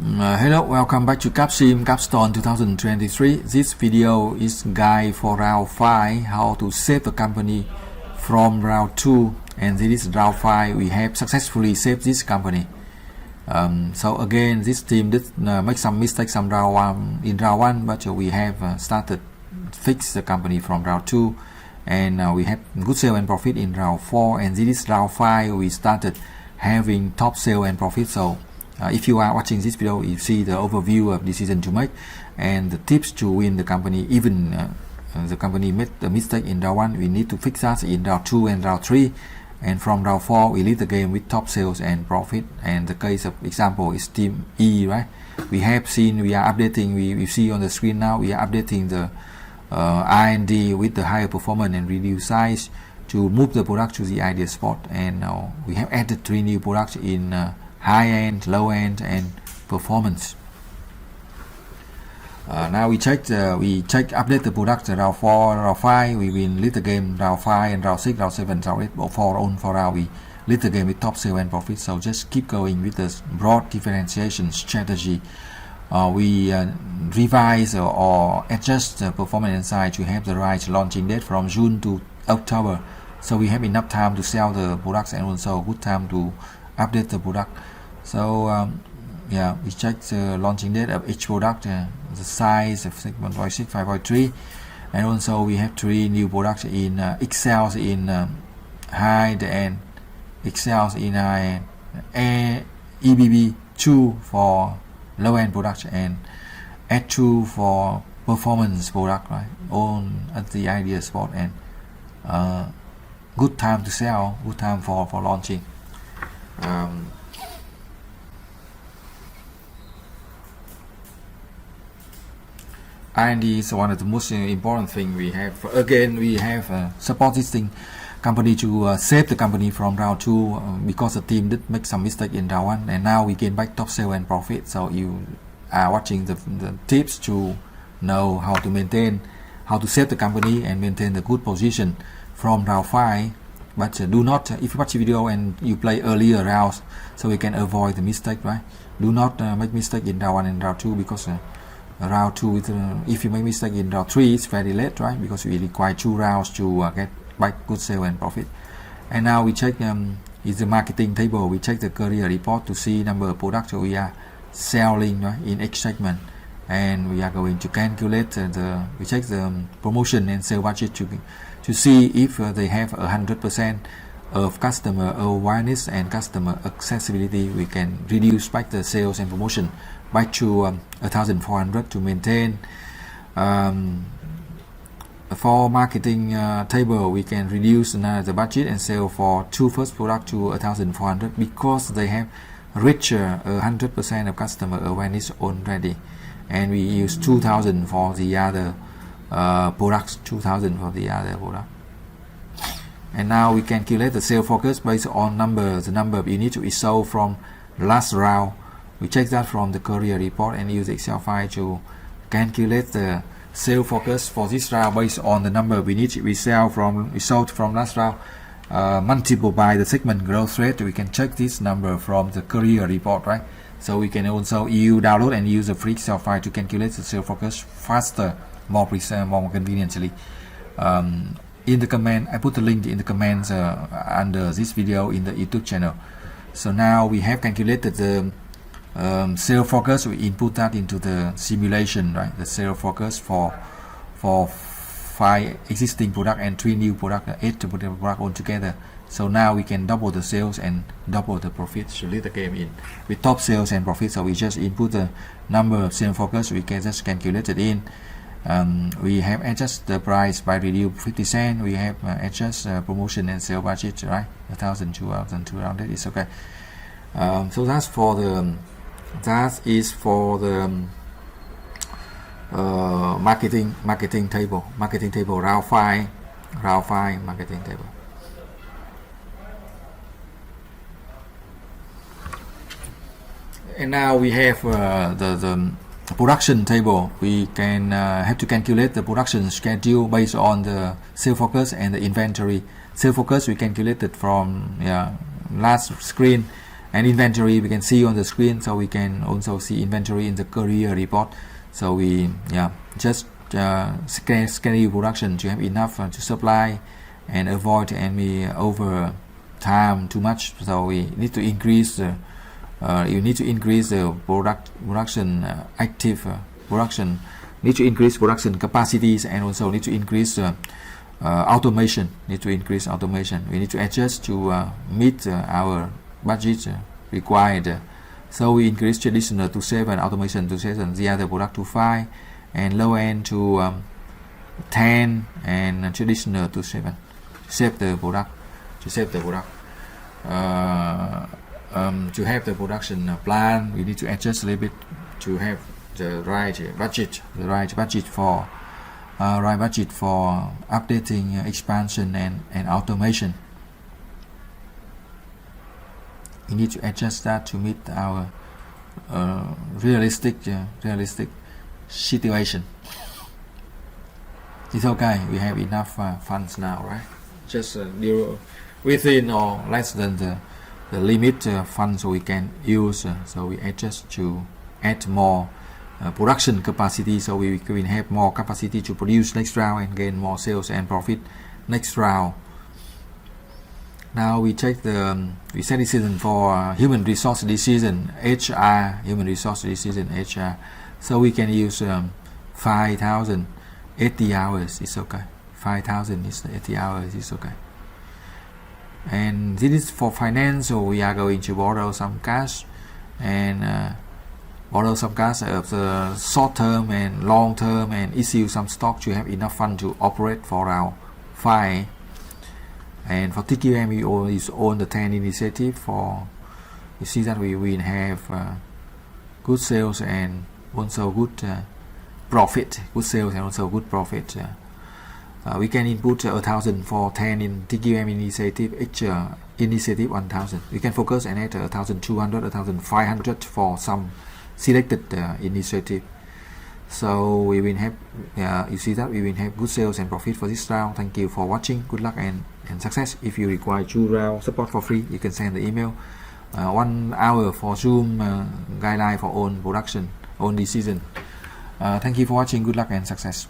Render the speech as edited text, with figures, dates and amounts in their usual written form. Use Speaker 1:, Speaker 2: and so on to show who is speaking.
Speaker 1: Hello, welcome back to Capsim Capstone 2023. This video is guide for round 5, how to save the company from round 2, and this is round 5. We have successfully saved this company. So again, this team did make some mistakes in round 1, but we have started fix the company from round 2, and we have good sale and profit in round 4, and this is round 5. We started having top sale and profit. So if you are watching this video, you see the overview of decision to make and the tips to win the company. Even the company made a mistake in round 1, we need to fix that in round 2 and round 3, and from round 4 we lead the game with top sales and profit. And the case of example is team E, right? We have seen, we are updating, we see on the screen now, we are updating the R&D with the higher performance and reduce size to move the product to the ideal spot. And now we have added 3 new products in high end, low end, and performance. Now we update the product round 4, round 5. We win lead the game round 5 and round 6, round 7, round 8, or 4 on 4 round. We lead the game with top sale and profit. So just keep going with the broad differentiation strategy. We revise or adjust the performance inside to have the right launching date from June to October. So we have enough time to sell the products and also good time to update the product. So yeah, we check the launching date of each product, the size of 6.6, 5.3, and also we have 3 new products in excels in high end, excels in high end, EBB 2 for low end products, and H2 for performance product, right? All at the ideal spot, and good time to sell, good time for launching. R&D is one of the most important thing we have. Again, we have support this company to save the company from round 2 because the team did make some mistake in round 1, and now we gain back top sale and profit. So you are watching the tips to know how to maintain, how to save the company and maintain the good position from round 5. But do not, if you watch the video and you play earlier rounds, so we can avoid the mistake, right? Do not make mistake in round 1 and round 2, because round 2, if you make mistake in round 3, it's very late, right? Because we require 2 rounds to get back good sale and profit. And now we check is the marketing table. We check the career report to see number of products we are selling, right, in each segment, and we are going to calculate we check the promotion and sale budget to see if they have 100% of customer awareness and customer accessibility. We can reduce back the sales and promotion back to 1,400 to maintain. For marketing table, we can reduce the budget and sell for 2 first product to 1,400 because they have reached 100% of customer awareness already, and we use 2,000 for the other products, 2,000 for the other product. And now we calculate the sale focus based on the number of units we sold from last round. We check that from the career report and use the Excel file to calculate the sale focus for this round based on the number of units we sold from last round, multiple by the segment growth rate. We can check this number from the career report, right? So we can also download and use a free Excel file to calculate the sale focus faster, more precise, more conveniently. In the comment, I put the link in the comments under this video in the YouTube channel. So now we have calculated the sale focus. We input that into the simulation, right? The sale focus for 5 existing product and 3 new product, 8 product altogether. So now we can double the sales and double the profit to lead the game in with top sales and profit. So we just input the number of sale focus. We can just calculate it in. We have adjust the price by reduce 50 cents. We have adjust promotion and sale budget, right? 1,000 to 1,200 is okay. So that is for the marketing table round 5 marketing table. And now we have the production table. We can have to calculate the production schedule based on the sale focus and the inventory. Sale focus we calculated from last screen, And inventory we can see on the screen, so we can also see inventory in the career report. So we just schedule production to have enough to supply and avoid any over time too much. So we need to increase you need to increase the production active production, need to increase production capacities, and also need to increase automation. We need to adjust to meet our budget required. So we increase traditional to 7, automation to 7, the other product to 5, and low end to 10, and traditional to 7. Save the product. To have the production plan, we need to adjust a little bit to have the right budget for updating expansion and automation. We need to adjust that to meet our realistic situation. It's okay. We have enough funds now, right? Just within or less than the limit funds we can use. So we adjust to add more production capacity, so we can have more capacity to produce next round and gain more sales and profit next round. Now we take we set decision for human resource decision, HR, HR. So we can use 5,000 80 hours is okay. 5,000 is 80 hours is okay. And this is for finance, so we are going to borrow some cash and borrow some cash of the short term and long term, and issue some stock to have enough fund to operate for our 5. And for TQM, we always own the 10 initiative. For you see that we will have good sales and also good profit. Good sales and also good profit. We can input 1,000 for 10 in TQM initiative, each initiative 1,000. We can focus and add 1,200, 1,500 for some selected initiative. So we will have, you see that we will have good sales and profit for this round. Thank you for watching. Good luck and success. If you require 2 round support for free, you can send the email. 1 hour for Zoom guideline for own production, own decision. Thank you for watching. Good luck and success.